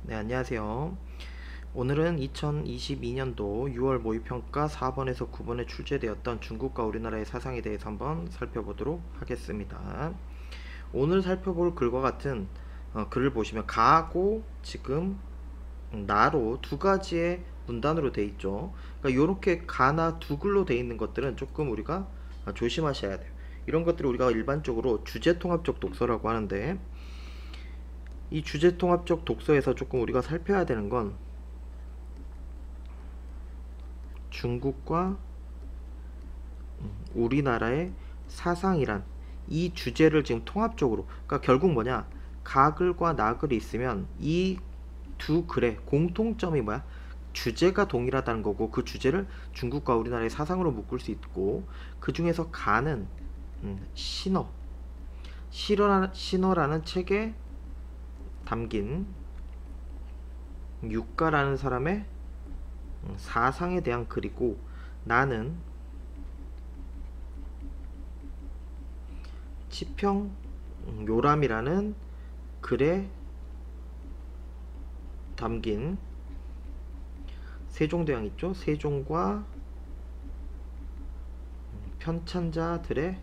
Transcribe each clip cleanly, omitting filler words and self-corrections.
네, 안녕하세요. 오늘은 2022년도 6월 모의평가 4번에서 9번에 출제되었던 중국과 우리나라의 사상에 대해서 한번 살펴보도록 하겠습니다. 오늘 살펴볼 글과 같은 글을 보시면 가고 지금 나로 두 가지의 문단으로 되어 있죠. 그러니까 이렇게 가나 두 글로 되어 있는 것들은 조금 우리가 조심하셔야 돼요. 이런 것들을 우리가 일반적으로 주제통합적 독서라고 하는데, 이 주제통합적 독서에서 조금 우리가 살펴야 되는 건 중국과 우리나라의 사상이란 이 주제를 지금 통합적으로, 그러니까 결국 뭐냐, 가글과 나글이 있으면 이 두 글의 공통점이 뭐야, 주제가 동일하다는 거고, 그 주제를 중국과 우리나라의 사상으로 묶을 수 있고, 그 중에서 가는 신어, 신어라는 책에 담긴 육가라는 사람의 사상에 대한 글이고, 나는 치평 요람이라는 글에 담긴 세종대왕 있죠? 세종과 편찬자들의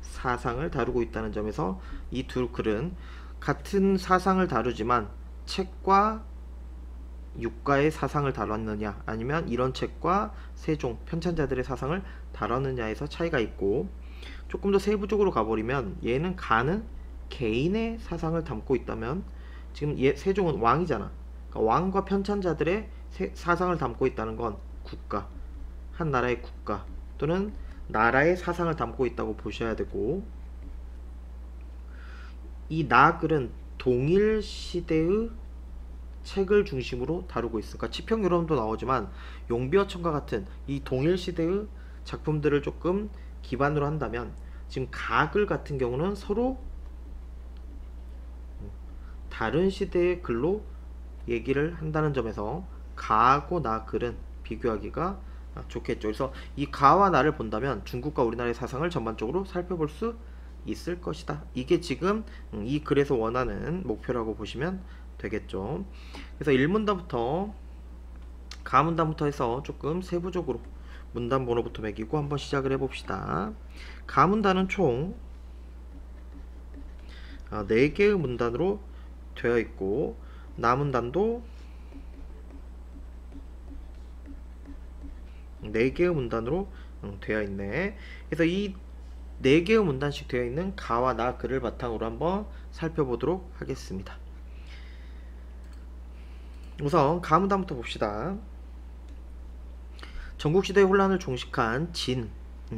사상을 다루고 있다는 점에서 이 두 글은 같은 사상을 다루지만 책과 육가의 사상을 다뤘느냐, 아니면 이런 책과 세종 편찬자들의 사상을 다뤘느냐에서 차이가 있고, 조금 더 세부적으로 가버리면 얘는 가는 개인의 사상을 담고 있다면, 지금 세종은 왕이잖아. 그러니까 왕과 편찬자들의 사상을 담고 있다는 건 국가, 한 나라의 국가 또는 나라의 사상을 담고 있다고 보셔야 되고, 이 나글은 동일 시대의 책을 중심으로 다루고 있어. 그러니까 치평유람도 나오지만 용비어천과 같은 이 동일 시대의 작품들을 조금 기반으로 한다면, 지금 가글 같은 경우는 서로 다른 시대의 글로 얘기를 한다는 점에서 가하고 나글은 비교하기가 좋겠죠. 그래서 이 가와 나를 본다면 중국과 우리나라의 사상을 전반적으로 살펴볼 수 있을 것이다. 이게 지금 이 글에서 원하는 목표라고 보시면 되겠죠. 그래서 1문단부터 가문단부터 해서 조금 세부적으로 문단 번호부터 매기고 한번 시작을 해봅시다. 가문단은 총 4개의 문단으로 되어 있고, 나문단도 4개의 문단으로 되어 있네. 그래서 이 4개의 문단씩 되어 있는 가와 나 글을 바탕으로 한번 살펴보도록 하겠습니다. 우선 가문단부터 봅시다. 전국시대의 혼란을 종식한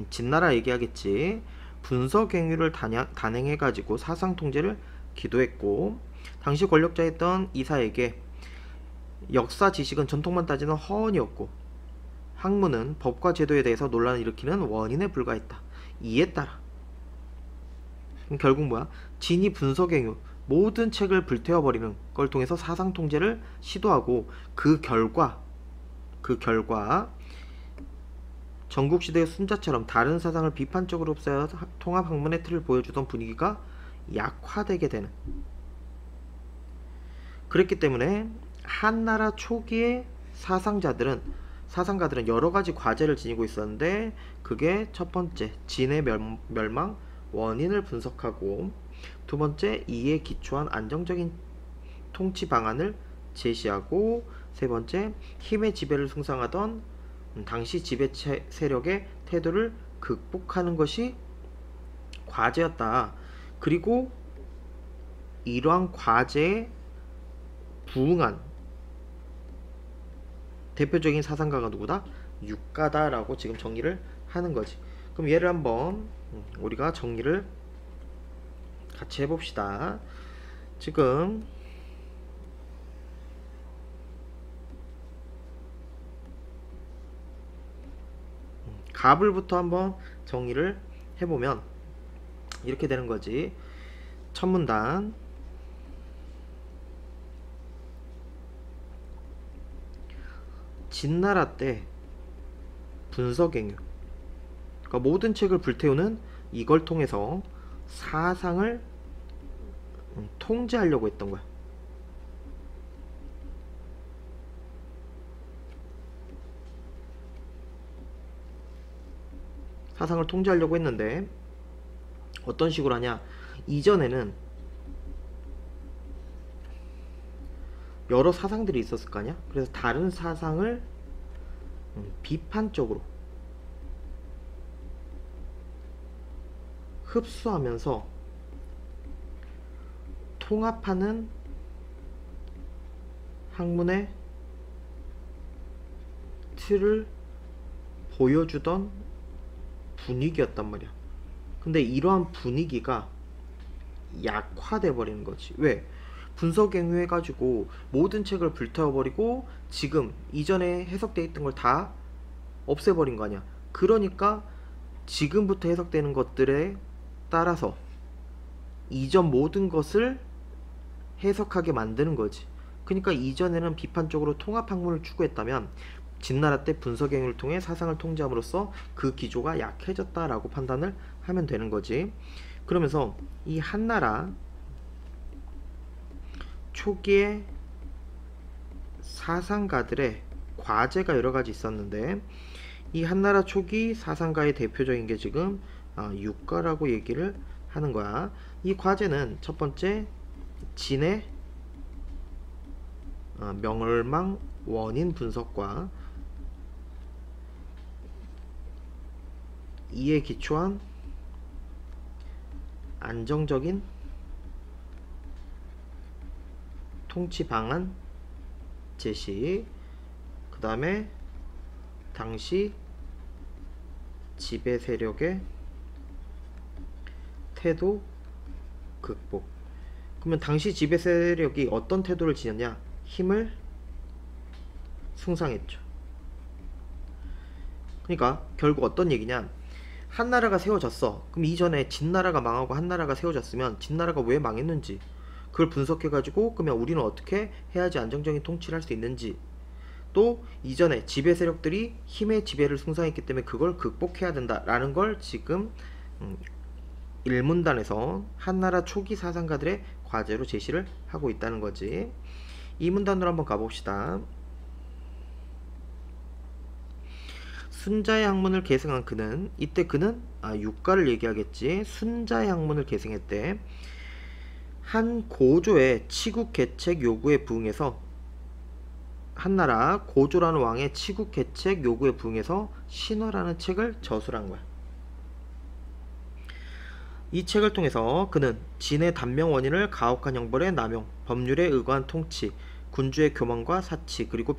진나라 얘기하겠지. 분서갱유를 단행해가지고 사상통제를 기도했고, 당시 권력자였던 이사에게 역사 지식은 전통만 따지는 허언이었고, 학문은 법과 제도에 대해서 논란을 일으키는 원인에 불과했다. 이에 따라 그럼 결국 뭐야? 진이 분서갱유, 모든 책을 불태워버리는 걸 통해서 사상통제를 시도하고, 그 결과 전국시대의 순자처럼 다른 사상을 비판적으로 흡수하여 통합학문의 틀을 보여주던 분위기가 약화되게 되는, 그랬기 때문에 한나라 초기의 사상가들은 여러 가지 과제를 지니고 있었는데, 그게 첫 번째 진의 멸망 원인을 분석하고, 두 번째 이에 기초한 안정적인 통치 방안을 제시하고, 세 번째 힘의 지배를 숭상하던 당시 지배 세력의 태도를 극복하는 것이 과제였다. 그리고 이러한 과제에 부응한 대표적인 사상가가 누구다? 육가다라고 지금 정리를 하는 거지. 그럼 얘를 한번 우리가 정리를 같이 해봅시다. 지금 갑을부터 한번 정리를 해보면 이렇게 되는 거지. 첫 문단, 진나라 때 분서갱유, 그러니까 모든 책을 불태우는 이걸 통해서 사상을 통제하려고 했던 거야. 사상을 통제하려고 했는데 어떤 식으로 하냐, 이전에는 여러 사상들이 있었을 거 아니야. 그래서 다른 사상을 비판적으로 흡수하면서 통합하는 학문의 틀을 보여주던 분위기였단 말이야. 근데 이러한 분위기가 약화돼 버리는 거지. 왜? 분석행위 해가지고 모든 책을 불태워버리고 지금 이전에 해석돼 있던 걸 다 없애버린 거 아니야. 그러니까 지금부터 해석되는 것들에 따라서 이전 모든 것을 해석하게 만드는 거지. 그러니까 이전에는 비판적으로 통합학문을 추구했다면 진나라 때 분석행위를 통해 사상을 통제함으로써 그 기조가 약해졌다라고 판단을 하면 되는 거지. 그러면서 이 한나라 초기의 사상가들의 과제가 여러 가지 있었는데, 이 한나라 초기 사상가의 대표적인 게 지금 육가라고 얘기를 하는 거야. 이 과제는 첫 번째, 진의 멸망 원인 분석과 이에 기초한 안정적인 통치 방안 제시, 그 다음에 당시 지배 세력의 태도 극복. 그러면 당시 지배 세력이 어떤 태도를 지녔냐? 힘을 숭상했죠. 그러니까 결국 어떤 얘기냐? 한나라가 세워졌어. 그럼 이전에 진나라가 망하고 한나라가 세워졌으면 진나라가 왜 망했는지 그걸 분석해가지고 그러면 우리는 어떻게 해야지 안정적인 통치를 할 수 있는지, 또 이전에 지배 세력들이 힘의 지배를 숭상했기 때문에 그걸 극복해야 된다라는 걸 지금 일문단에서 한나라 초기 사상가들의 과제로 제시를 하고 있다는 거지. 이 문단으로 한번 가봅시다. 순자의 학문을 계승한 그는, 이때 그는 육가를 얘기하겠지. 순자의 학문을 계승했대. 한 고조의 치국 개책 요구에 부응해서, 한나라 고조라는 왕의 치국 개책 요구에 부응해서 신화라는 책을 저술한 거야. 이 책을 통해서 그는 진의 단명 원인을 가혹한 형벌의 남용, 법률에 의거한 통치, 군주의 교만과 사치, 그리고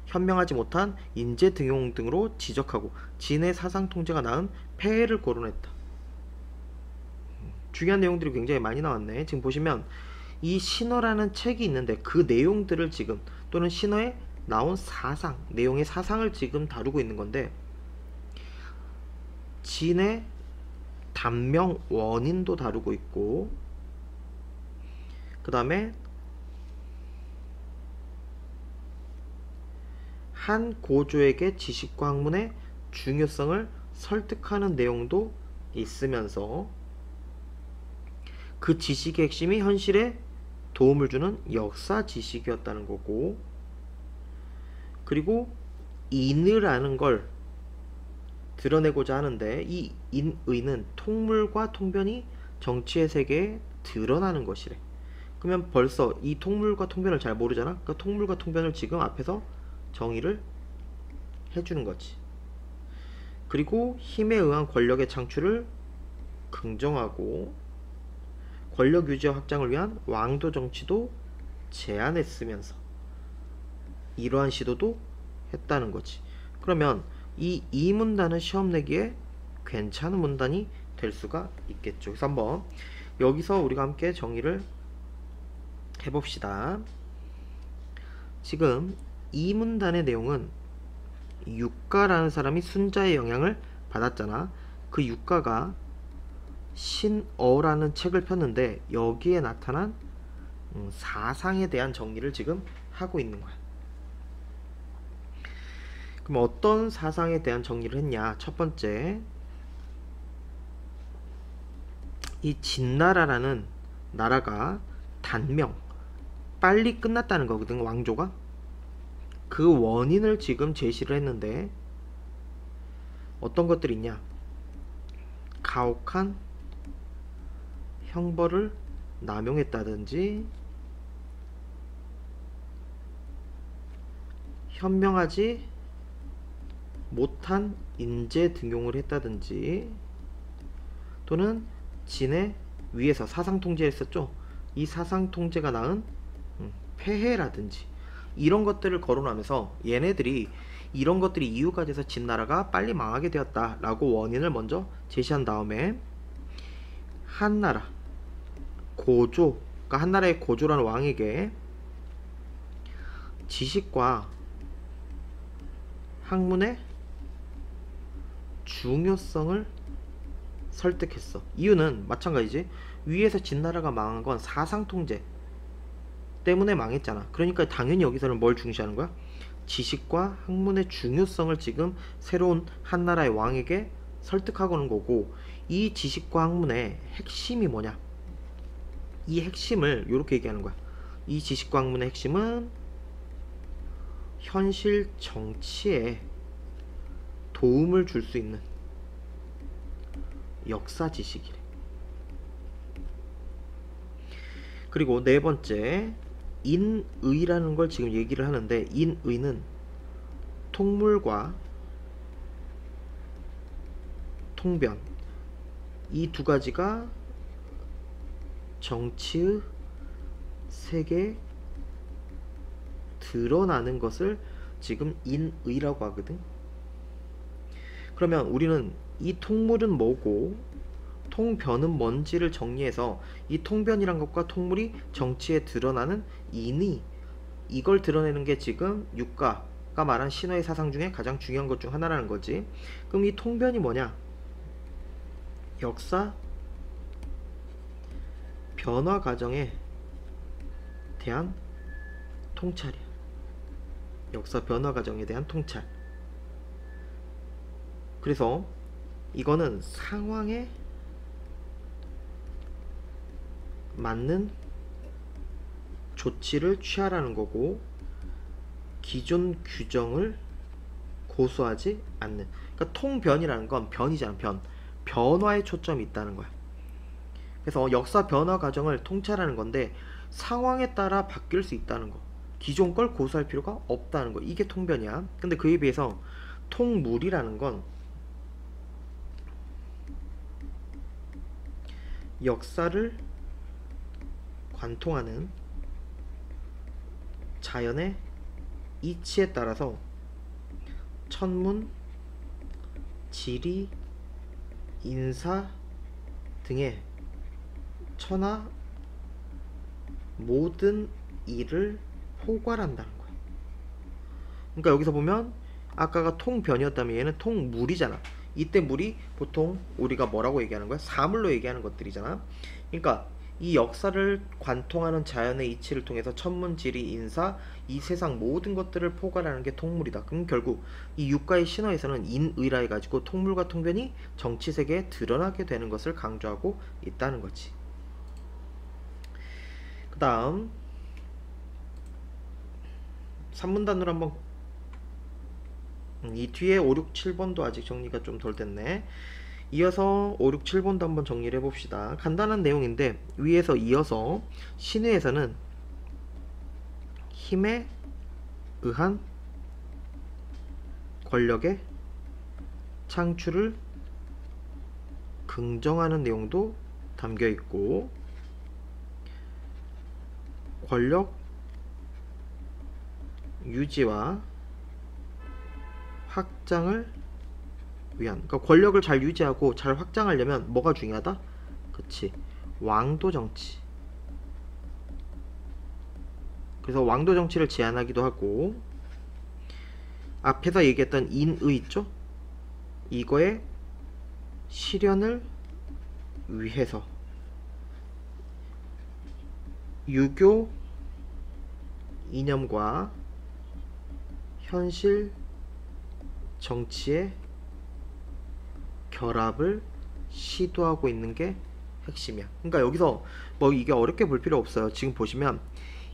현명하지 못한 인재 등용 등으로 지적하고 진의 사상 통제가 낳은 폐해를 거론했다. 중요한 내용들이 굉장히 많이 나왔네. 지금 보시면 이 신화라는 책이 있는데 그 내용들을 지금, 또는 신화에 나온 사상, 내용의 사상을 지금 다루고 있는 건데, 진의 단명 원인도 다루고 있고, 그 다음에 한 고조에게 지식과 학문의 중요성을 설득하는 내용도 있으면서 그 지식의 핵심이 현실에 도움을 주는 역사 지식이었다는 거고, 그리고 인의라는 걸 드러내고자 하는데 이 인의는 통물과 통변이 정치의 세계에 드러나는 것이래. 그러면 벌써 이 통물과 통변을 잘 모르잖아. 그 통물과 통변을 지금 앞에서 정의를 해주는 거지. 그리고 힘에 의한 권력의 창출을 긍정하고 권력 유지와 확장을 위한 왕도 정치도 제안했으면서 이러한 시도도 했다는 거지. 그러면 이 문단은 시험 내기에 괜찮은 문단이 될 수가 있겠죠. 그래서 한번 여기서 우리가 함께 정의를 해봅시다. 지금 이 문단의 내용은 육가라는 사람이 순자의 영향을 받았잖아. 그 육가가 신어라는 책을 폈는데 여기에 나타난 사상에 대한 정리를 지금 하고 있는 거야. 그럼 어떤 사상에 대한 정리를 했냐? 첫 번째, 이 진나라라는 나라가 단명, 빨리 끝났다는 거거든, 왕조가. 그 원인을 지금 제시를 했는데 어떤 것들이 있냐? 가혹한 형벌을 남용했다든지 현명하지 못한 인재 등용을 했다든지 또는 진의 위에서 사상 통제했었죠. 이 사상 통제가 낳은 폐해라든지 이런 것들을 거론하면서 얘네들이 이런 것들이 이유가 돼서 진나라가 빨리 망하게 되었다라고 원인을 먼저 제시한 다음에 한나라 고조, 그러니까 한나라의 고조라는 왕에게 지식과 학문의 중요성을 설득했어. 이유는 마찬가지지. 위에서 진나라가 망한 건 사상통제 때문에 망했잖아. 그러니까 당연히 여기서는 뭘 중시하는 거야? 지식과 학문의 중요성을 지금 새로운 한나라의 왕에게 설득하고는 거고, 이 지식과 학문의 핵심이 뭐냐? 이 핵심을 이렇게 얘기하는 거야. 이 지식과 학문의 핵심은 현실 정치에 도움을 줄 수 있는 역사 지식이래. 그리고 네 번째, 인의라는 걸 지금 얘기를 하는데, 인의는 통물과 통변, 이 두 가지가 정치의 세계에 드러나는 것을 지금 인의라고 하거든. 그러면 우리는 이 통물은 뭐고 통변은 뭔지를 정리해서 이 통변이란 것과 통물이 정치에 드러나는 인의, 이걸 드러내는 게 지금 육가가 말한 신화의 사상 중에 가장 중요한 것 중 하나라는 거지. 그럼 이 통변이 뭐냐? 역사 변화 과정에 대한 통찰이야. 역사 변화 과정에 대한 통찰. 그래서 이거는 상황에 맞는 조치를 취하라는 거고, 기존 규정을 고수하지 않는, 그러니까 통변이라는 건 변이잖아. 변화에 초점이 있다는 거야. 그래서 역사 변화 과정을 통찰하는 건데 상황에 따라 바뀔 수 있다는 거, 기존 걸 고수할 필요가 없다는 거, 이게 통변이야. 근데 그에 비해서 통물이라는 건 역사를 관통하는 자연의 이치에 따라서 천문, 지리, 인사 등의 천하 모든 일을 포괄한다는 거야. 그러니까 여기서 보면 아까가 통변이었다면 얘는 통물이잖아. 이때 물이 보통 우리가 뭐라고 얘기하는 거야? 사물로 얘기하는 것들이잖아. 그러니까 이 역사를 관통하는 자연의 이치를 통해서 천문, 지리, 인사, 이 세상 모든 것들을 포괄하는 게 통물이다. 그럼 결국 이 육가의 신화에서는 인의라 해가지고 통물과 통변이 정치 세계에 드러나게 되는 것을 강조하고 있다는 거지. 그 다음 3문단으로 한번, 이 뒤에 5, 6, 7번도 아직 정리가 좀 덜 됐네. 이어서 5, 6, 7번도 한번 정리를 해봅시다. 간단한 내용인데 위에서 이어서 신의에서는 힘에 의한 권력의 창출을 긍정하는 내용도 담겨 있고, 권력 유지와 확장을 위한, 그러니까 권력을 잘 유지하고 잘 확장하려면 뭐가 중요하다? 그치, 왕도 정치. 그래서 왕도 정치를 제안하기도 하고, 앞에서 얘기했던 인의 있죠? 이거의 실현을 위해서 유교 이념과 현실 정치의 결합을 시도하고 있는 게 핵심이야. 그러니까 여기서 뭐 이게 어렵게 볼 필요 없어요. 지금 보시면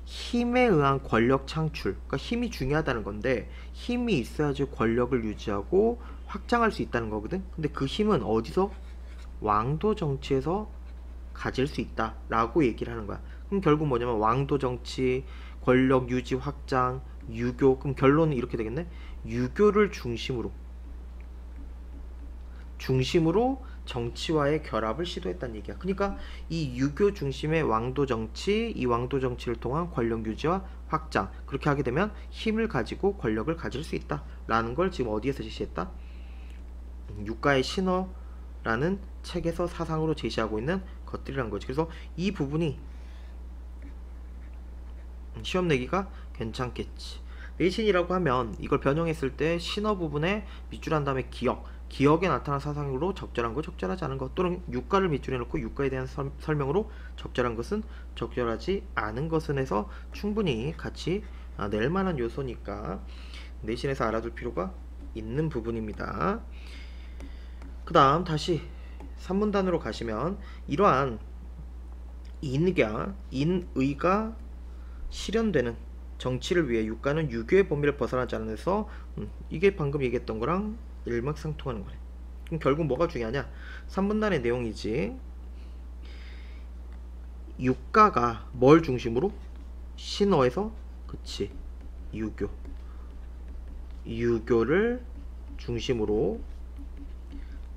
힘에 의한 권력 창출, 그러니까 힘이 중요하다는 건데 힘이 있어야지 권력을 유지하고 확장할 수 있다는 거거든. 근데 그 힘은 어디서 왕도 정치에서 가질 수 있다 라고 얘기를 하는 거야. 그럼 결국 뭐냐면 왕도 정치, 권력 유지 확장, 유교. 그럼 결론은 이렇게 되겠네. 유교를 중심으로 정치와의 결합을 시도했다는 얘기야. 그러니까 이 유교 중심의 왕도 정치, 이 왕도 정치를 통한 권력 유지와 확장, 그렇게 하게 되면 힘을 가지고 권력을 가질 수 있다 라는 걸 지금 어디에서 제시했다? 유가의 신어라는 책에서 사상으로 제시하고 있는 것들이란 거지. 그래서 이 부분이 시험 내기가 괜찮겠지. 내신이라고 하면 이걸 변형했을 때 신어 부분에 밑줄 한 다음에 기억에 나타난 사상으로 적절한 거, 적절하지 않은 것, 또는 유가를 밑줄에 놓고 유가에 대한 설명으로 적절한 것은, 적절하지 않은 것은 해서 충분히 같이 낼 만한 요소니까 내신에서 알아둘 필요가 있는 부분입니다. 그 다음 다시 3문단으로 가시면 이러한 인의가 실현되는 정치를 위해 유가는 유교의 범위를 벗어나지 않아서 이게 방금 얘기했던 거랑 일맥상통하는 거래. 그럼 결국 뭐가 중요하냐? 3문단의 내용이지. 유가가 뭘 중심으로? 신어에서 그치 유교를 중심으로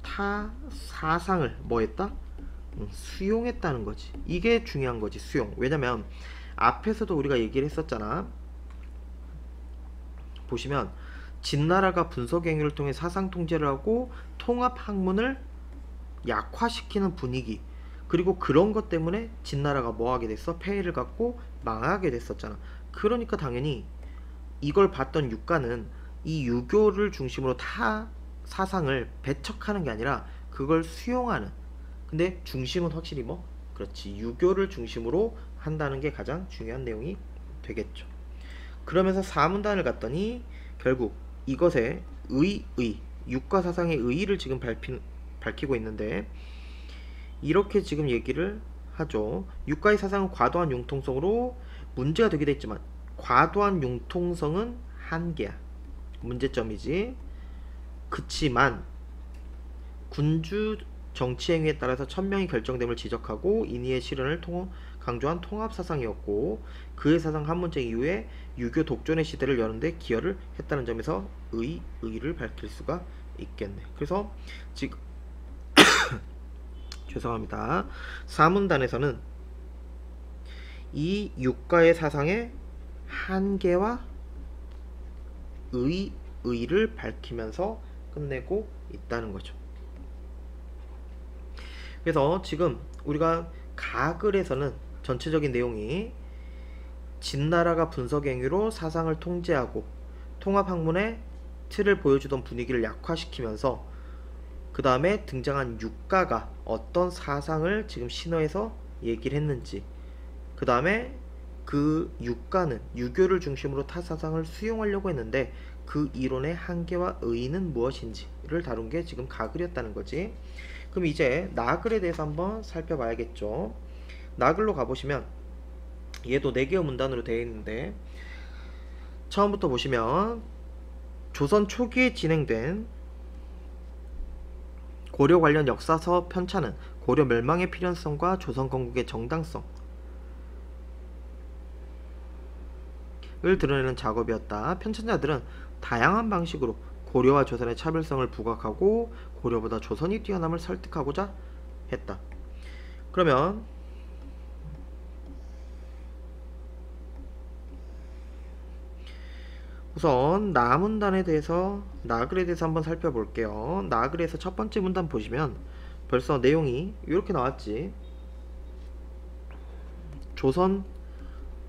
타 사상을 뭐 했다? 수용했다는 거지. 이게 중요한 거지. 수용. 왜냐면 앞에서도 우리가 얘기를 했었잖아. 보시면 진나라가 분서갱유를 통해 사상 통제를 하고 통합 학문을 약화시키는 분위기, 그리고 그런 것 때문에 진나라가 뭐 하게 됐어? 폐해를 갖고 망하게 됐었잖아. 그러니까 당연히 이걸 봤던 유가는 이 유교를 중심으로 타 사상을 배척하는 게 아니라 그걸 수용하는, 근데 중심은 확실히 뭐? 그렇지, 유교를 중심으로 한다는 게 가장 중요한 내용이 되겠죠. 그러면서 4문단을 갔더니 결국 이것의 유가 사상의 의의를 지금 밝히고 있는데, 이렇게 지금 얘기를 하죠. 유가의 사상은 과도한 융통성으로 문제가 되기도 했지만 과도한 융통성은 한계야. 문제점이지. 그치만 군주 정치행위에 따라서 천명이 결정됨을 지적하고 인의의 실현을 강조한 통합사상이었고, 그의 사상 한문제 이후에 유교 독존의 시대를 여는데 기여를 했다는 점에서 의의를 밝힐 수가 있겠네. 그래서 지금 죄송합니다. 4문단에서는 이 유가의 사상의 한계와 의의를 밝히면서 끝내고 있다는 거죠. 그래서 지금 우리가 가글에서는 전체적인 내용이 진나라가 분서갱유로 사상을 통제하고 통합학문의 틀을 보여주던 분위기를 약화시키면서 그 다음에 등장한 유가가 어떤 사상을 지금 신어에서 얘기를 했는지, 그 다음에 그 유가는 유교를 중심으로 타 사상을 수용하려고 했는데 그 이론의 한계와 의의는 무엇인지를 다룬 게 지금 가글이었다는 거지. 그럼 이제 나글에 대해서 한번 살펴봐야겠죠. 나글로 가보시면 얘도 4개의 문단으로 되어 있는데, 처음부터 보시면 조선 초기에 진행된 고려 관련 역사서 편찬은 고려 멸망의 필연성과 조선 건국의 정당성을 드러내는 작업이었다. 편찬자들은 다양한 방식으로 고려와 조선의 차별성을 부각하고 고려보다 조선이 뛰어남을 설득하고자 했다. 그러면 우선 나문단에 대해서, 나글에 대해서 한번 살펴볼게요. 나글에서 첫 번째 문단 보시면 벌써 내용이 이렇게 나왔지. 조선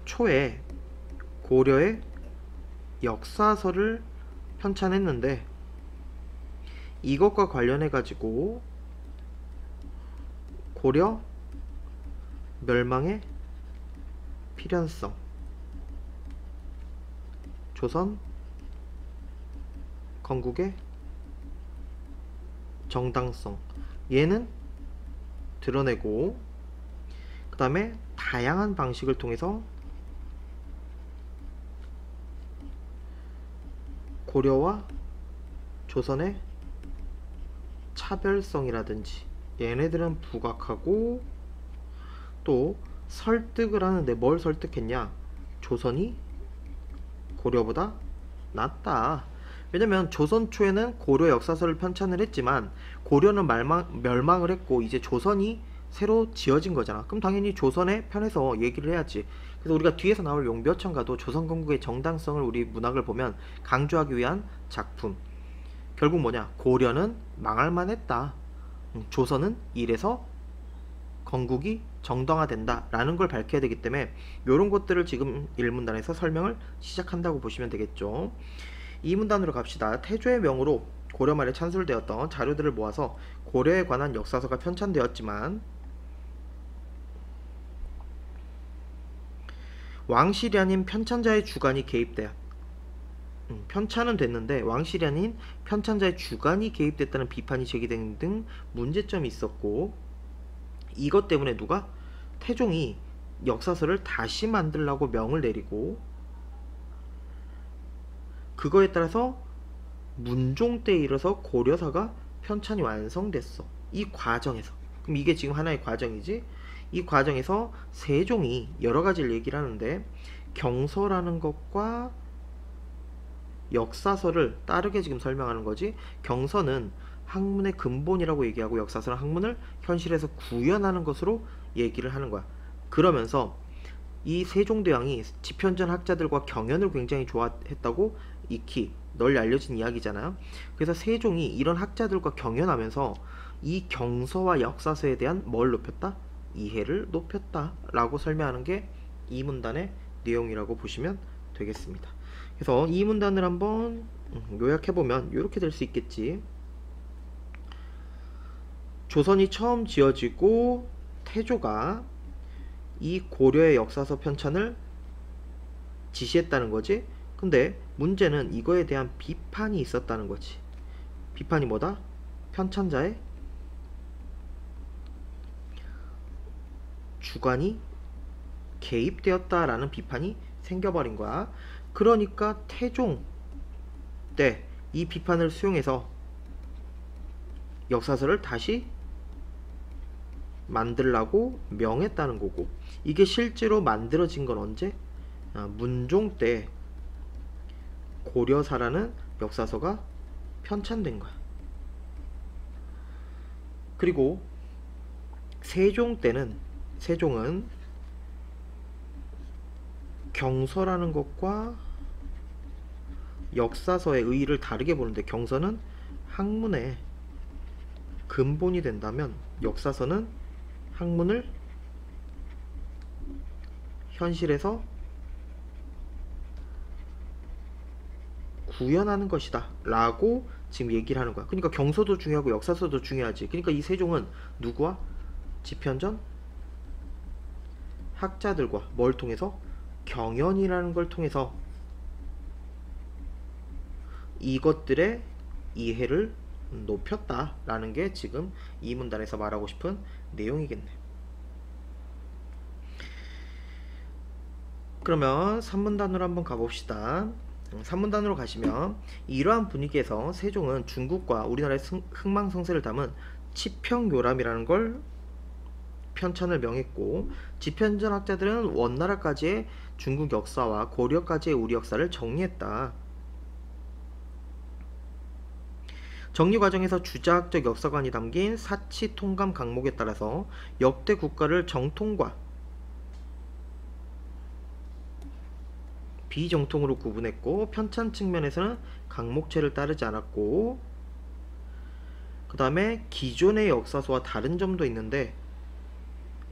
초에 고려의 역사서를 편찬했는데 이것과 관련해 가지고 고려 멸망의 필연성, 조선 건국의 정당성, 얘는 드러내고, 그 다음에 다양한 방식을 통해서 고려와 조선의 차별성이라든지 얘네들은 부각하고 또 설득을 하는데 뭘 설득했냐? 조선이 고려보다 낫다. 왜냐면 조선 초에는 고려 역사서를 편찬을 했지만 고려는 멸망을 했고 이제 조선이 새로 지어진 거잖아. 그럼 당연히 조선의 편에서 얘기를 해야지. 그래서 우리가 뒤에서 나올 용벼천가도 조선 건국의 정당성을 우리 문학을 보면 강조하기 위한 작품. 결국 뭐냐? 고려는 망할 만했다. 조선은 이래서 건국이 정당화된다 라는 걸 밝혀야 되기 때문에 이런 것들을 지금 1문단에서 설명을 시작한다고 보시면 되겠죠. 2문단으로 갑시다. 태조의 명으로 고려 말에 찬술되었던 자료들을 모아서 고려에 관한 역사서가 편찬되었지만 왕실이 아닌 편찬자의 주관이 개입돼. 편찬은 됐는데 왕실이 아닌 편찬자의 주관이 개입됐다는 비판이 제기된 등 문제점이 있었고, 이것 때문에 누가? 태종이 역사서를 다시 만들라고 명을 내리고, 그거에 따라서 문종 때에 이르러서 고려사가 편찬이 완성됐어. 이 과정에서. 그럼 이게 지금 하나의 과정이지. 이 과정에서 세종이 여러 가지를 얘기를 하는데 경서라는 것과 역사서를 따르게 지금 설명하는 거지. 경서는 학문의 근본이라고 얘기하고 역사서는 학문을 현실에서 구현하는 것으로 얘기를 하는 거야. 그러면서 이 세종대왕이 지편전 학자들과 경연을 굉장히 좋아했다고 익히 널리 알려진 이야기잖아요. 그래서 세종이 이런 학자들과 경연하면서 이 경서와 역사서에 대한 뭘 높였다? 이해를 높였다 라고 설명하는 게 이 문단의 내용이라고 보시면 되겠습니다. 그래서 이 문단을 한번 요약해보면 이렇게 될 수 있겠지. 조선이 처음 지어지고 태조가 이 고려의 역사서 편찬을 지시했다는 거지. 근데 문제는 이거에 대한 비판이 있었다는 거지. 비판이 뭐다? 편찬자의 주관이 개입되었다라는 비판이 생겨버린 거야. 그러니까 태종 때 이 비판을 수용해서 역사서를 다시 만들라고 명했다는 거고, 이게 실제로 만들어진 건 언제? 문종 때 고려사라는 역사서가 편찬된 거야. 그리고 세종 때는, 세종은 경서라는 것과 역사서의 의의를 다르게 보는데, 경서는 학문의 근본이 된다면 역사서는 학문을 현실에서 구현하는 것이다 라고 지금 얘기를 하는 거야. 그러니까 경서도 중요하고 역사서도 중요하지. 그러니까 이 세종은 누구와? 지편전 학자들과 뭘 통해서? 경연이라는 걸 통해서 이것들의 이해를 높였다 라는 게 지금 이 문단에서 말하고 싶은 내용이겠네. 그러면 3문단으로 한번 가봅시다. 3문단으로 가시면 이러한 분위기에서 세종은 중국과 우리나라의 흥망성쇠를 담은 치평요람이라는 걸 편찬을 명했고, 지편전 학자들은 원나라까지의 중국 역사와 고려까지의 우리 역사를 정리했다. 정리 과정에서 주자학적 역사관이 담긴 사치 통감 강목에 따라서 역대 국가를 정통과 비정통으로 구분했고, 편찬 측면에서는 강목체를 따르지 않았고, 그 다음에 기존의 역사서와 다른 점도 있는데,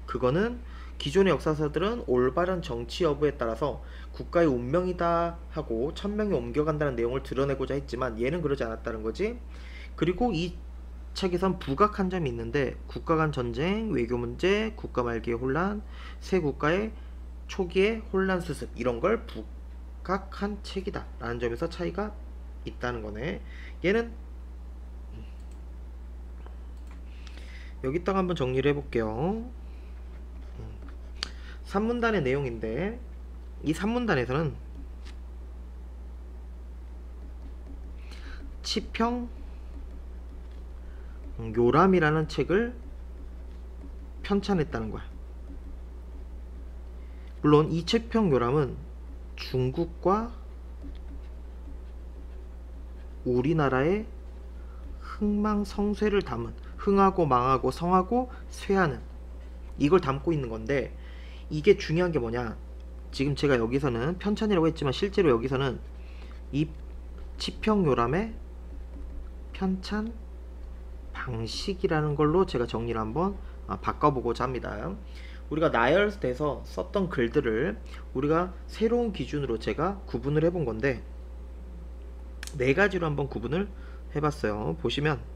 그거는 기존의 역사서들은 올바른 정치 여부에 따라서 국가의 운명이다 하고 천명이 옮겨간다는 내용을 드러내고자 했지만 얘는 그러지 않았다는 거지. 그리고 이 책에선 부각한 점이 있는데, 국가 간 전쟁, 외교 문제, 국가 말기의 혼란, 새 국가의 초기의 혼란 수습, 이런 걸 부각한 책이다 라는 점에서 차이가 있다는 거네. 얘는 여기다가 한번 정리를 해볼게요. 3문단의 내용인데, 이 3문단에서는 치평 요람이라는 책을 편찬했다는 거야. 물론 이 치평요람은 중국과 우리나라의 흥망성쇠를 담은, 흥하고 망하고 성하고 쇠하는, 이걸 담고 있는 건데, 이게 중요한 게 뭐냐, 지금 제가 여기서는 편찬이라고 했지만 실제로 여기서는 이 치평요람의 편찬 방식이라는 걸로 제가 정리를 한번 바꿔보고자 합니다. 우리가 나열돼서 썼던 글들을 우리가 새로운 기준으로 제가 구분을 해본 건데, 네 가지로 한번 구분을 해봤어요. 보시면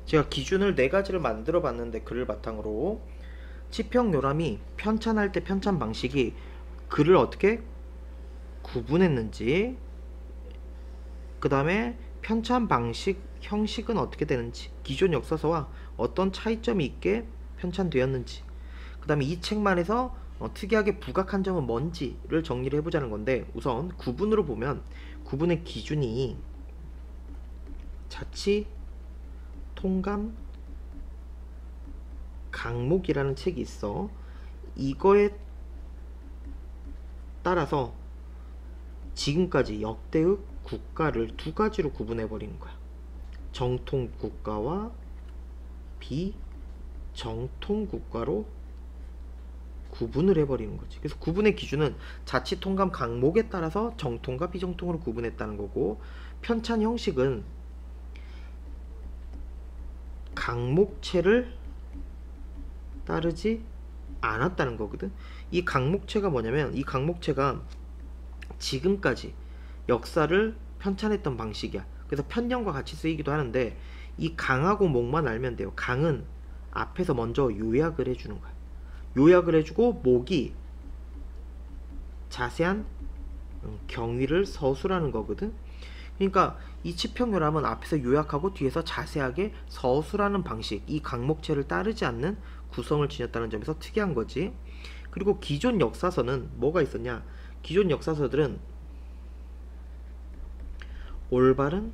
제가 기준을 네 가지를 만들어 봤는데, 글을 바탕으로 치평요람이 편찬할 때 편찬 방식이 글을 어떻게 구분했는지, 그 다음에 편찬 방식 형식은 어떻게 되는지, 기존 역사서와 어떤 차이점이 있게 편찬되었는지, 그 다음에 이 책만에서 특이하게 부각한 점은 뭔지를 정리를 해보자는 건데, 우선 구분으로 보면 구분의 기준이 자치 통감 강목이라는 책이 있어. 이거에 따라서 지금까지 역대의 국가를 두 가지로 구분해 버리는 거야. 정통 국가와 비정통 국가로 구분을 해버리는 거지. 그래서 구분의 기준은 자치 통감 강목에 따라서 정통과 비정통으로 구분했다는 거고, 편찬 형식은 강목체를 따르지 않았다는 거거든. 이 강목체가 뭐냐면, 이 강목체가 지금까지 역사를 편찬했던 방식이야. 그래서 편령과 같이 쓰이기도 하는데, 이 강하고 목만 알면 돼요. 강은 앞에서 먼저 요약을 해주는 거야. 요약을 해주고, 목이 자세한 경위를 서술하는 거거든. 그러니까 이 치평요람은 앞에서 요약하고 뒤에서 자세하게 서술하는 방식, 이 강목체를 따르지 않는 구성을 지녔다는 점에서 특이한 거지. 그리고 기존 역사서는 뭐가 있었냐, 기존 역사서들은 올바른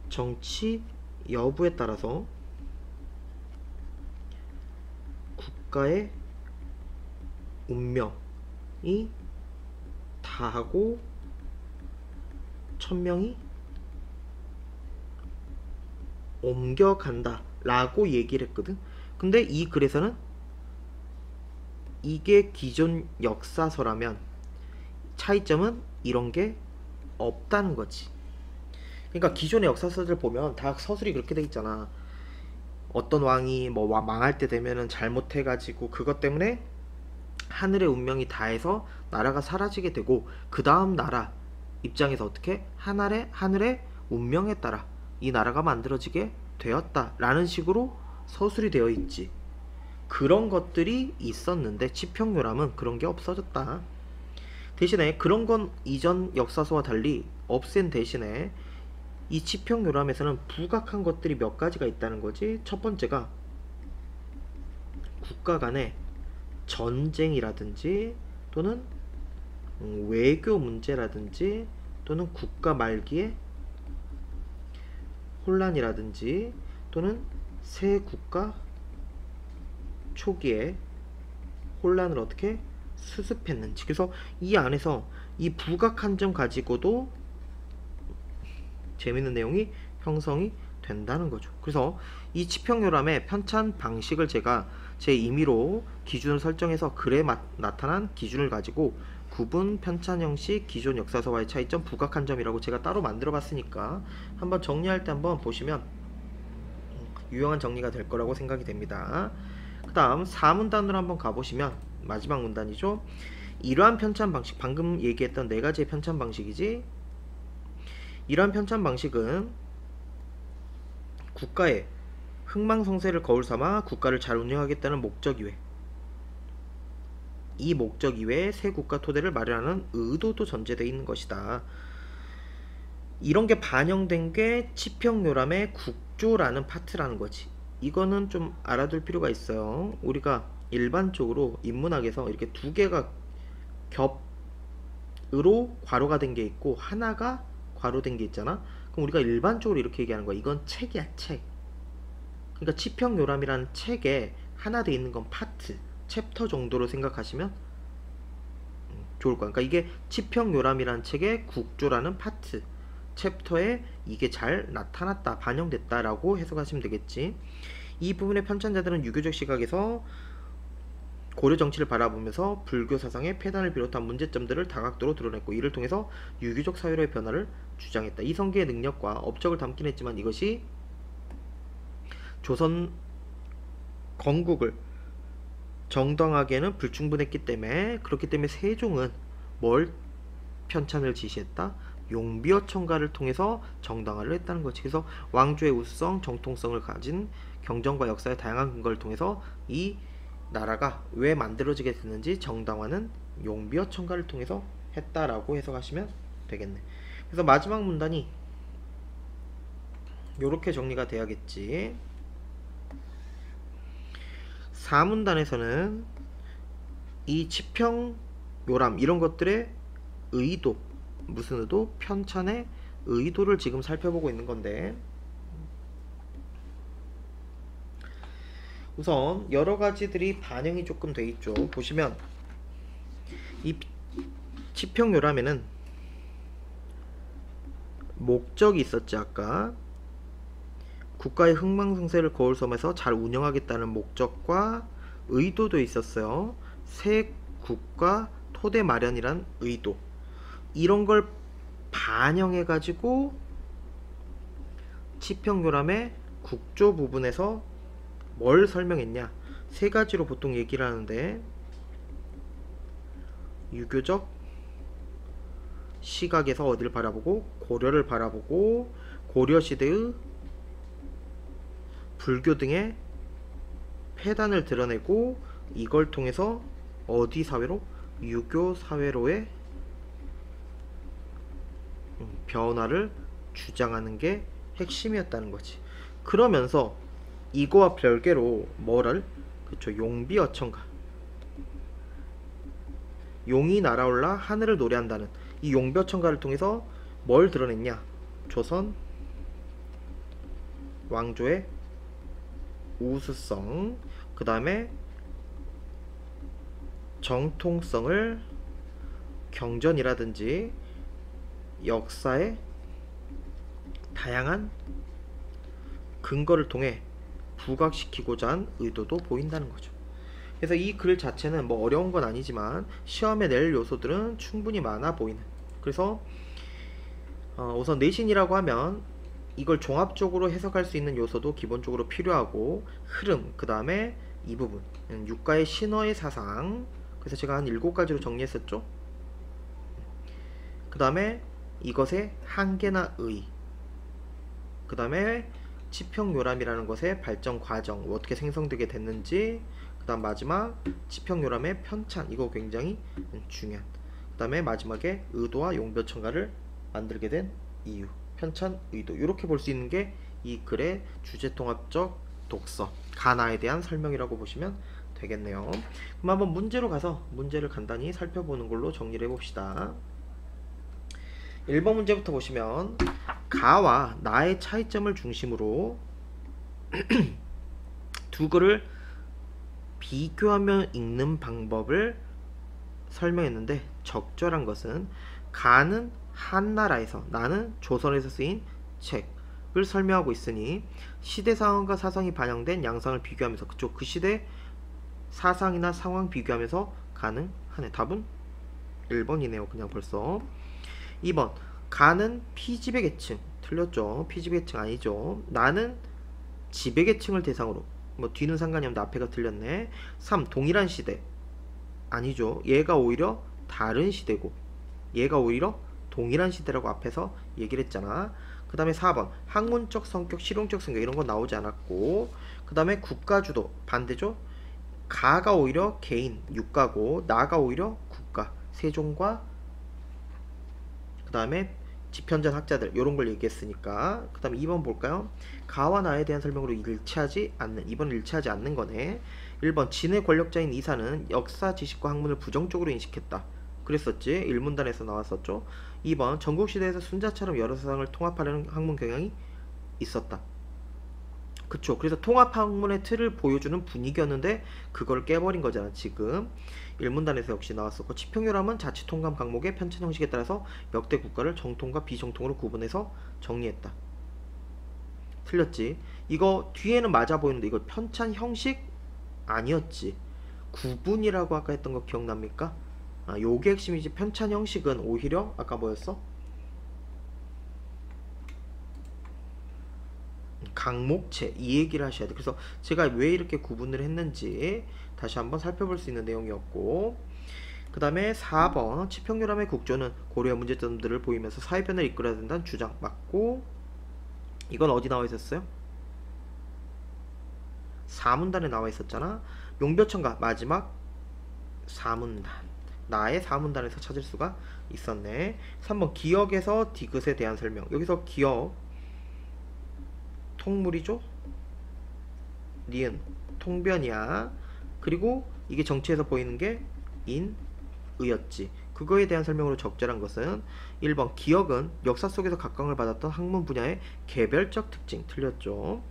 정치 여부에 따라서 국가의 운명이 다하고 천명이 옮겨간다 라고 얘기를 했거든. 근데 이 글에서는 이게 기존 역사서라면 차이점은 이런 게 없다는 거지. 그러니까 기존의 역사서들 보면 다 서술이 그렇게 돼 있잖아. 어떤 왕이 뭐 망할 때 되면은 잘못해가지고 그것 때문에 하늘의 운명이 다해서 나라가 사라지게 되고, 그 다음 나라 입장에서 어떻게 하늘의 운명에 따라 이 나라가 만들어지게 되었다 라는 식으로 서술이 되어 있지. 그런 것들이 있었는데 치평요람은 그런 게 없어졌다. 대신에 그런 건 이전 역사서와 달리 없앤 대신에 이 치평요람에서는 부각한 것들이 몇 가지가 있다는 거지. 첫 번째가 국가 간의 전쟁이라든지 또는 외교 문제라든지 또는 국가 말기의 혼란이라든지 또는 새 국가 초기에 혼란을 어떻게 수습했는지. 그래서 이 안에서 이 부각한 점 가지고도 재밌는 내용이 형성이 된다는 거죠. 그래서 이 치평요람의 편찬 방식을 제가 제 임의로 기준을 설정해서 글에 나타난 기준을 가지고 구분, 편찬 형식, 기존 역사서와의 차이점, 부각한 점이라고 제가 따로 만들어 봤으니까 한번 정리할 때 한번 보시면 유용한 정리가 될 거라고 생각이 됩니다. 그 다음 4문단으로 한번 가보시면, 마지막 문단이죠. 이러한 편찬 방식, 방금 얘기했던 네 가지의 편찬 방식이지. 이러한 편찬 방식은 국가에 흥망성쇠를 거울 삼아 국가를 잘 운영하겠다는 목적 이외, 이 목적 이외에 새 국가 토대를 마련하는 의도도 전제되어 있는 것이다. 이런 게 반영된 게 치평요람의 국조라는 파트라는 거지. 이거는 좀 알아둘 필요가 있어요. 우리가 일반적으로 인문학에서 이렇게 두 개가 겹으로 괄호가 된 게 있고 하나가 괄호된 게 있잖아. 그럼 우리가 일반적으로 이렇게 얘기하는 거야. 이건 책이야, 책. 그러니까 치평요람이라는 책에 하나 돼 있는 건 파트, 챕터 정도로 생각하시면 좋을 거야. 그러니까 이게 치평요람이라는 책의 국조라는 파트, 챕터에 이게 잘 나타났다, 반영됐다 라고 해석하시면 되겠지. 이 부분의 편찬자들은 유교적 시각에서 고려 정치를 바라보면서 불교 사상의 폐단을 비롯한 문제점들을 다각도로 드러냈고, 이를 통해서 유교적 사회로의 변화를 주장했다. 이 성계의 능력과 업적을 담긴 했지만 이것이 조선 건국을 정당하게는 불충분했기 때문에, 그렇기 때문에 세종은 뭘 편찬을 지시했다? 용비어 첨가를 통해서 정당화를 했다는 거지. 그래서 왕조의 우수성, 정통성을 가진 경전과 역사의 다양한 근거를 통해서 이 나라가 왜 만들어지게 됐는지 정당화는 용비어 첨가를 통해서 했다라고 해석하시면 되겠네. 그래서 마지막 문단이 요렇게 정리가 돼야겠지. 4문단에서는 이 치평, 요람 이런 것들의 의도, 무슨 의도? 편찬의 의도를 지금 살펴보고 있는 건데, 우선 여러 가지들이 반영이 조금 돼 있죠. 보시면 이 치평요람에는 목적이 있었지. 아까 국가의 흥망성쇠를 거울 삼아서 잘 운영하겠다는 목적과 의도도 있었어요. 새 국가 토대 마련이란 의도, 이런 걸 반영해 가지고 치평요람의 국조 부분에서 뭘 설명했냐, 세 가지로 보통 얘기를 하는데, 유교적 시각에서 어디를 바라보고, 고려를 바라보고, 고려시대의 불교 등의 폐단을 드러내고, 이걸 통해서 어디 사회로? 유교 사회로의 변화를 주장하는 게 핵심이었다는 거지. 그러면서 이거와 별개로 뭐를? 그쵸, 용비어천가, 용이 날아올라 하늘을 노래한다는 이 용비어천가를 통해서 뭘 드러냈냐? 조선 왕조의 우수성, 그 다음에 정통성을 경전이라든지 역사의 다양한 근거를 통해 부각시키고자 한 의도도 보인다는 거죠. 그래서 이 글 자체는 뭐 어려운 건 아니지만 시험에 낼 요소들은 충분히 많아 보이는, 그래서 우선 내신이라고 하면 이걸 종합적으로 해석할 수 있는 요소도 기본적으로 필요하고, 흐름, 그 다음에 이 부분 육가의 신어의 사상, 그래서 제가 한 7가지로 정리했었죠. 그 다음에 이것의 한계나 의, 그 다음에 치평요람이라는 것의 발전 과정, 어떻게 생성되게 됐는지, 그 다음 마지막 치평요람의 편찬, 이거 굉장히 중요한, 그 다음에 마지막에 의도와 용벼천가를 만들게 된 이유, 편찬, 의도, 이렇게 볼 수 있는 게 이 글의 주제통합적 독서, 가나에 대한 설명이라고 보시면 되겠네요. 그럼 한번 문제로 가서 문제를 간단히 살펴보는 걸로 정리를 해봅시다. 1번 문제부터 보시면 가와 나의 차이점을 중심으로 두 글을 비교하며 읽는 방법을 설명했는데, 적절한 것은 가는 한나라에서, 나는 조선에서 쓰인 책을 설명하고 있으니 시대 상황과 사상이 반영된 양상을 비교하면서, 그쪽 그 시대 사상이나 상황 비교하면서 가능하네. 답은 1번이네요. 그냥 벌써. 2번 가는 피지배계층, 틀렸죠. 피지배계층 아니죠. 나는 지배계층을 대상으로, 뭐 뒤는 상관이 없는데 앞에가 틀렸네. 3 동일한 시대, 아니죠. 얘가 오히려 다른 시대고 얘가 오히려 동일한 시대라고 앞에서 얘기를 했잖아. 그 다음에 4번 학문적 성격, 실용적 성격 이런 건 나오지 않았고, 그 다음에 국가주도 반대죠. 가가 오히려 개인 육가고 나가 오히려 국가 세종과 그 다음에 집현전 학자들 요런 걸 얘기했으니까, 그 다음에 2번 볼까요? 가와 나에 대한 설명으로 일치하지 않는, 2번은 일치하지 않는 거네. 1번 진의 권력자인 이사는 역사 지식과 학문을 부정적으로 인식했다. 그랬었지. 일문단에서 나왔었죠. 2번 전국시대에서 순자처럼 여러 사상을 통합하려는 학문 경향이 있었다. 그쵸. 그래서 통합학문의 틀을 보여주는 분위기였는데 그걸 깨버린 거잖아 지금. 일문단에서 역시 나왔었고, 치평요람은 자치통감 강목의 편찬 형식에 따라서 역대 국가를 정통과 비정통으로 구분해서 정리했다. 틀렸지. 이거 뒤에는 맞아 보이는데 이거 편찬 형식 아니었지. 구분이라고 아까 했던 거 기억납니까? 요게 핵심이지. 편찬 형식은 오히려 아까 뭐였어? 강목체 이 얘기를 하셔야 돼. 그래서 제가 왜 이렇게 구분을 했는지 다시 한번 살펴볼 수 있는 내용이었고, 그 다음에 4번 치평요람의 국조는 고려의 문제점들을 보이면서 사회변화를 이끌어야 된다는 주장 맞고, 이건 어디 나와 있었어요? 4문단에 나와 있었잖아. 용벼천가 마지막 4문단, 나의 4문단에서 찾을 수가 있었네. 3번 기역에서 디귿에 대한 설명. 여기서 기역 통물이죠. 니은 통변이야. 그리고 이게 정치에서 보이는 게 인, 의였지. 그거에 대한 설명으로 적절한 것은 1번 기역은 역사 속에서 각광을 받았던 학문 분야의 개별적 특징. 틀렸죠.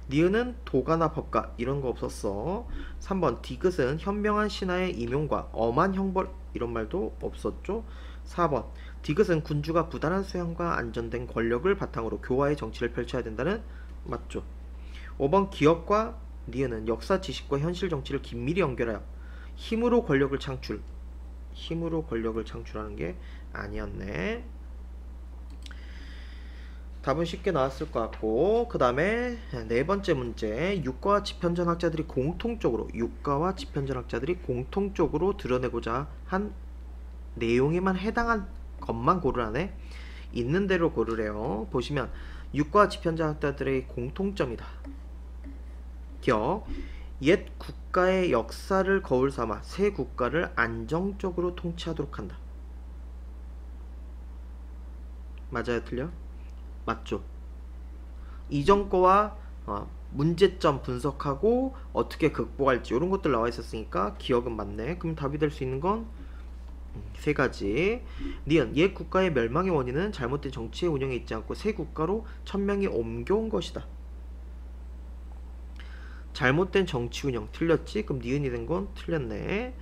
니은은 도가나 법가 이런 거 없었어. 3번 디귿은 현명한 신하의 임용과 엄한 형벌 이런 말도 없었죠. 4번 디귿은 군주가 부단한 수양과 안전된 권력을 바탕으로 교화의 정치를 펼쳐야 된다는 맞죠. 5번 기역과 니은은 역사 지식과 현실 정치를 긴밀히 연결하여 힘으로 권력을 창출하는 게 아니었네. 답은 쉽게 나왔을 것 같고, 그 다음에 네 번째 문제, 육가와 집현전 학자들이 공통적으로 드러내고자 한 내용에만 해당한 것만 고르라네. 있는 대로 고르래요. 보시면 육가와 집현전 학자들의 공통점이다. 기억, 옛 국가의 역사를 거울 삼아 새 국가를 안정적으로 통치하도록 한다. 맞아요, 틀려? 맞죠. 이전 거와 문제점 분석하고 어떻게 극복할지 이런 것들 나와 있었으니까 기억은 맞네. 그럼 답이 될 수 있는 건 세 가지. 니은 옛 국가의 멸망의 원인은 잘못된 정치의 운영에 있지 않고 새 국가로 천명이 옮겨온 것이다. 잘못된 정치 운영 틀렸지? 그럼 니은이 된 건 틀렸네.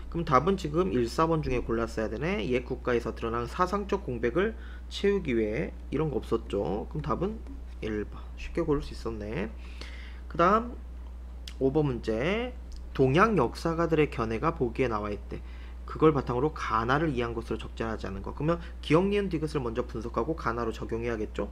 그럼 답은 지금 1, 4번 중에 골랐어야 되네. 옛 국가에서 드러난 사상적 공백을 채우기 위해 이런 거 없었죠. 그럼 답은 1번. 쉽게 고를 수 있었네. 그 다음 5번 문제, 동양 역사가들의 견해가 보기에 나와 있대. 그걸 바탕으로 가나를 이해한 것으로 적절하지 않은 거. 그러면 기억, 니은, 디귿을 먼저 분석하고 가나로 적용해야겠죠.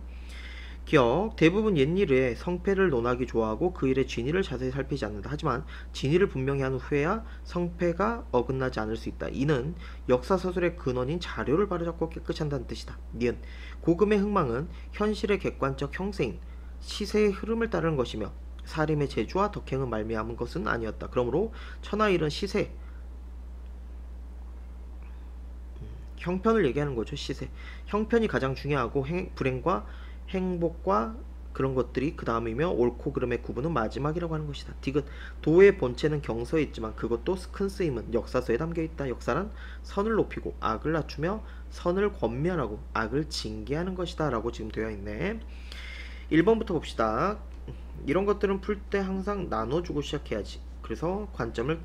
기억, 대부분 옛일에 성패를 논하기 좋아하고 그 일의 진위를 자세히 살피지 않는다. 하지만 진위를 분명히 한 후에야 성패가 어긋나지 않을 수 있다. 이는 역사서술의 근원인 자료를 바로잡고 깨끗이 한다는 뜻이다. 니은 고금의 흥망은 현실의 객관적 형세인 시세의 흐름을 따르는 것이며 사림의 재주와 덕행을 말미암은 것은 아니었다. 그러므로 천하일은 시세, 형편을 얘기하는 거죠. 시세, 형편이 가장 중요하고 불행과 행복과 그런 것들이 그 다음이며 옳고 그름의 구분은 마지막이라고 하는 것이다. 디귿 도의 본체는 경서에 있지만 그것도 큰 쓰임은 역사서에 담겨있다. 역사란 선을 높이고 악을 낮추며 선을 권면하고 악을 징계하는 것이다 라고 지금 되어 있네. 1번부터 봅시다. 이런 것들은 풀 때 항상 나눠주고 시작해야지. 그래서 관점을,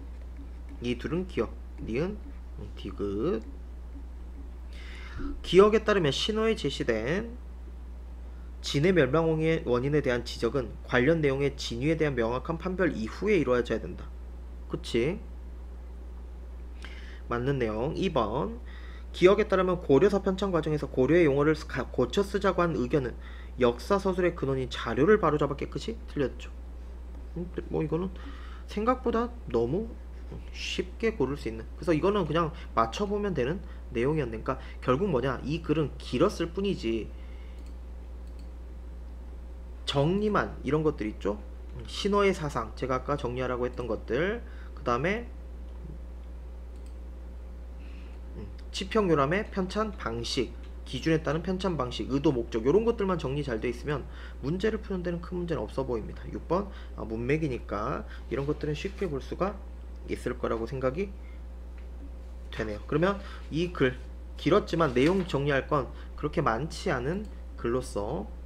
이 둘은 기억, 니은, 디귿. 기억에 따르면 신호에 제시된 진의 멸망의 원인에 대한 지적은 관련 내용의 진위에 대한 명확한 판별 이후에 이루어져야 된다. 그치? 맞는 내용. 2번 기억에 따르면 고려사 편찬 과정에서 고려의 용어를 고쳐 쓰자고 한 의견은 역사서술의 근원인 자료를 바로잡아 깨끗이 틀렸죠. 뭐 이거는 생각보다 너무 쉽게 고를 수 있는, 그래서 이거는 그냥 맞춰보면 되는 내용이었네. 그러니까 결국 뭐냐, 이 글은 길었을 뿐이지 정리만 이런 것들 있죠. 신어의 사상 제가 아까 정리하라고 했던 것들, 그 다음에 치평요람의 편찬 방식, 기준에 따른 편찬 방식, 의도 목적 이런 것들만 정리 잘 돼 있으면 문제를 푸는 데는 큰 문제는 없어 보입니다. 6번 문맥이니까 이런 것들은 쉽게 볼 수가 있을 거라고 생각이 되네요. 그러면 이 글 길었지만 내용 정리할 건 그렇게 많지 않은 글로서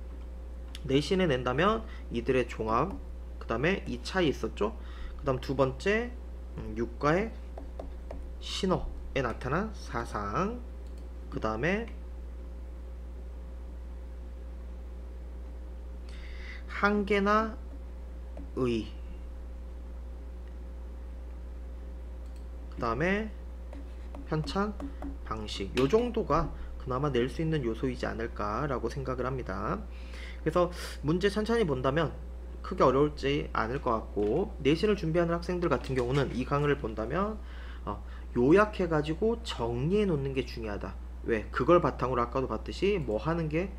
내신에 낸다면 이들의 종합, 그 다음에 이 차이 있었죠. 그 다음 두 번째 육가의 신어에 나타난 사상, 그 다음에 한계나 의, 그 다음에 편찬 방식, 요 정도가 그나마 낼 수 있는 요소이지 않을까 라고 생각을 합니다. 그래서 문제 천천히 본다면 크게 어려울지 않을 것 같고, 내신을 준비하는 학생들 같은 경우는 이 강의를 본다면 요약해 가지고 정리해 놓는 게 중요하다. 왜? 그걸 바탕으로 아까도 봤듯이 뭐 하는 게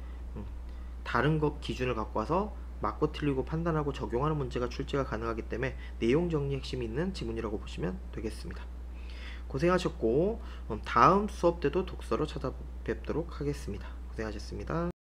다른 것 기준을 갖고 와서 맞고 틀리고 판단하고 적용하는 문제가 출제가 가능하기 때문에 내용 정리 핵심이 있는 지문이라고 보시면 되겠습니다. 고생하셨고 다음 수업 때도 독서로 찾아뵙도록 하겠습니다. 고생하셨습니다.